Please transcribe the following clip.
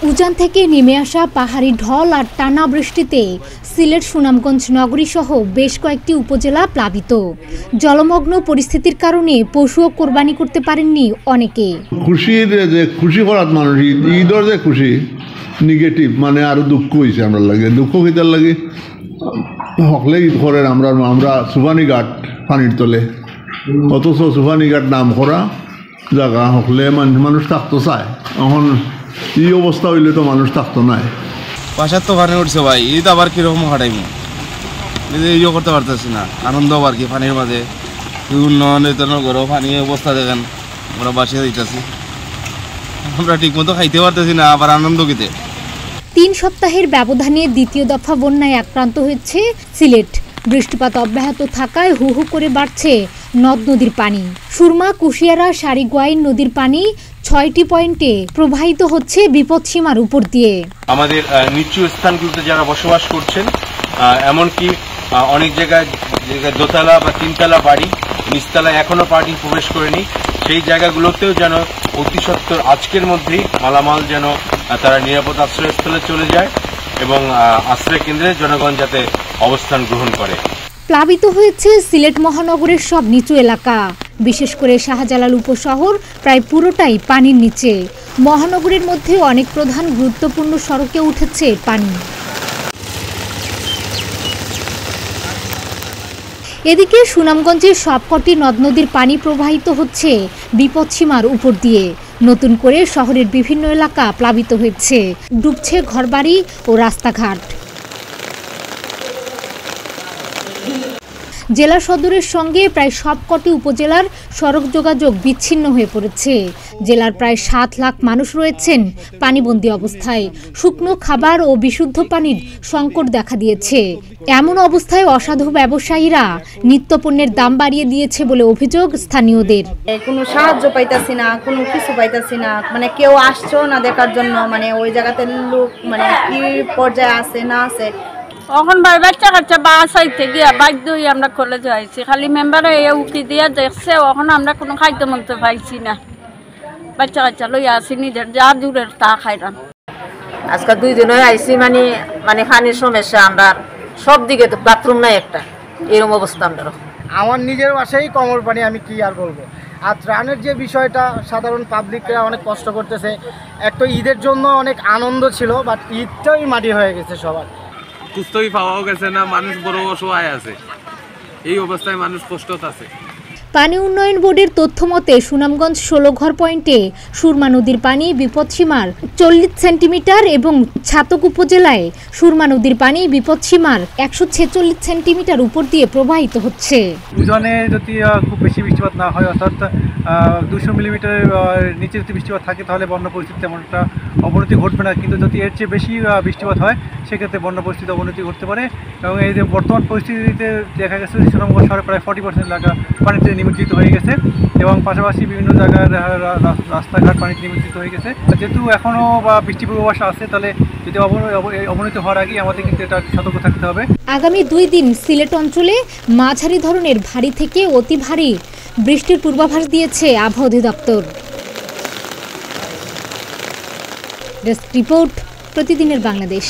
উজান থেকে নেমে আসা পাহাড়ি ঢল আর টানা বৃষ্টিতে সিলেট সুনামগঞ্জ নগরী সহ বেশ কয়েকটি উপজেলা প্লাবিত। জলমগ্ন পরিস্থিতির কারণে পশুও কোরবানি করতে পারেননি অনেকে। খুশি করার মানুষ ঈদের যে খুশি নেগেটিভ মানে আরো দুঃখ হয়েছে আমরা লাগে দুঃখ হইতার লাগে হকলে ঈদ করেন আমরা সুবানীঘাট পানির তলে অথচ সুবানীঘাট নাম করা জায়গা হকলে মানুষ থাকতো চায় এখন এই অবস্থা হইলে তো মানুষ থাকতো নাই। বাসার তো পানি উঠছে ভাই, ঈদ আবার কিরকম হাঁটাইমু ইয়ে করতে পারতেছি না, আনন্দ আবার কি পানির মাঝে উন্নয়ন ঘরেও পানি অবস্থা দেখেন আমরা বাসিয়ে দিতেছি, আমরা ঠিক মতো খাইতে পারতেছি না আবার আনন্দ কিতে। 3 সপ্তাহের ব্যবধানে দ্বিতীয় দফা বন্যায় আক্রান্ত হয়েছে সিলেট। বৃষ্টিপাত অব্যাহত থাকায় হু হু করে বাড়ছে নদ নদীর পানি। সুরমা, কুশিয়ারা, সারিগোয়াইন নদীর পানি 6টি পয়েন্টে প্রবাহিত হচ্ছে বিপদসীমার উপর দিয়ে। আমাদের নিচু স্থানগুলোতে যারা বসবাস করছেন, এমনকি অনেক জায়গায় দোতলা বা 3তলা বাড়ি, নিচতলায় এখনো পার্টি প্রবেশ করেনি, সেই জায়গাগুলোতেও যেন অতি সত্বর আজকের মধ্যেই মালামাল যেন তারা নিরাপদ আশ্রয়স্থলে চলে যায় এবং আশ্রয় কেন্দ্রে জনগণ যাতে অবস্থান গ্রহণ করে। প্লাবিত হয়েছে সিলেট মহানগরের সব নিচু এলাকা, বিশেষ করে শাহজালাল উপশহর প্রায় পুরোটাই পানির নিচে। মহানগরের মধ্যে অনেক প্রধান গুরুত্বপূর্ণ সড়কে উঠেছে পানি। এদিকে সুনামগঞ্জের সবকটি নদ নদীর পানি প্রবাহিত হচ্ছে বিপদসীমার উপর দিয়ে। নতুন করে শহরের বিভিন্ন এলাকা প্লাবিত হয়েছে, ডুবছে ঘরবাড়ি ও রাস্তাঘাট। জেলা সদরের সঙ্গে প্রায় সবকটি উপজেলার সড়ক যোগাযোগ বিচ্ছিন্ন হয়ে পড়েছে। জেলার প্রায় 7 লাখ মানুষ রয়েছেন পানিবন্দী অবস্থায়। শুকনো খাবার ও বিশুদ্ধ পানির সংকট দেখা দিয়েছে। এমন অবস্থায় অসাধু ব্যবসায়ীরা নিত্যপণ্যের দাম বাড়িয়ে দিয়েছে বলে অভিযোগ স্থানীয়দের। কোনো সাহায্য পাইতাছি না, কোনো কিছু পাইতাছি না, মানে কেউ আসছেও না দেখার জন্য, মানে ওই জায়গাতে লোক মানে কি পর্যায়ে আছে না আছে। এখন ভাই বাচ্চা কাচ্চা বাসাইতে গিয়া বাধ্য হয়ে আমরা কলেজে আইছি, খালি মেম্বারে উকি দিয়ে দেখছে, এখন আমরা কোনো খাদ্য মন্ত্র পাইছি না। বাচ্চা কাচ্চা লই আসি নিজের যা দূরের তা খাইলাম। আজকে 2 দিন হয়ে আইসি, মানে পানির সমস্যা, আমরা সব দিকে তো বাথরুম নাই একটা, এরকম অবস্থা আমরা। আমার নিজের বাসায় কমর পানি, আমি কি আর বলবো। আর ত্রাণের যে বিষয়টা, সাধারণ পাবলিকরা অনেক কষ্ট করতেছে। একটা ঈদের জন্য অনেক আনন্দ ছিল, বাট ঈদটাই মাটি হয়ে গেছে সবার। সুস্থই পাওয়াও গেছে না, মানুষ বড় অসহায় আছে, এই অবস্থায় মানুষ কষ্ট আছে। পানি উন্নয়ন বোর্ডের তথ্য মতে সুনামগঞ্জ 16 ঘর পয়েন্টে সুরমা নদীর পানি বিপদসীমার 40 সেন্টিমিটার এবং ছাতক উপজেলায় সুরমা নদীর পানি বিপদসীমার 146 সেন্টিমিটার উপর দিয়ে প্রবাহিত হচ্ছে। উজানে যদি খুব বেশি বৃষ্টিপাত না হয়, অর্থাৎ 200 মিলিমিটারের নিচে যদি বৃষ্টিপাত থাকে, তাহলে বন্যা পরিস্থিতি তেমন একটা অবনতি ঘটবে না। কিন্তু যদি এর চেয়ে বেশি বৃষ্টিপাত হয়, সেক্ষেত্রে বন্যা পরিস্থিতি অবনতি ঘটতে পারে। এবং এই যে বর্তমান পরিস্থিতিতে দেখা গেছে সুনামগঞ্জ শহরে প্রায় 40% এলাকা পানিতে নিমজ্জিত হয়ে গেছে এবং পাশাপাশি বিভিন্ন জায়গার রাস্তাঘাট পানিতে নিমজ্জিত হয়ে গেছে। যেহেতু এখনও বৃষ্টি পূর্বাভাস আছে, তাহলে যদি অবনতি হওয়ার আগেই আমাদের কিন্তু এটা সতর্ক থাকতে হবে। আগামী 2 দিন সিলেট অঞ্চলে মাঝারি ধরনের ভারী থেকে অতি ভারী বৃষ্টির পূর্বাভাস দিয়েছে আবহাওয়া অধিদপ্তর। ডেস্ক রিপোর্ট, প্রতিদিনের বাংলাদেশ।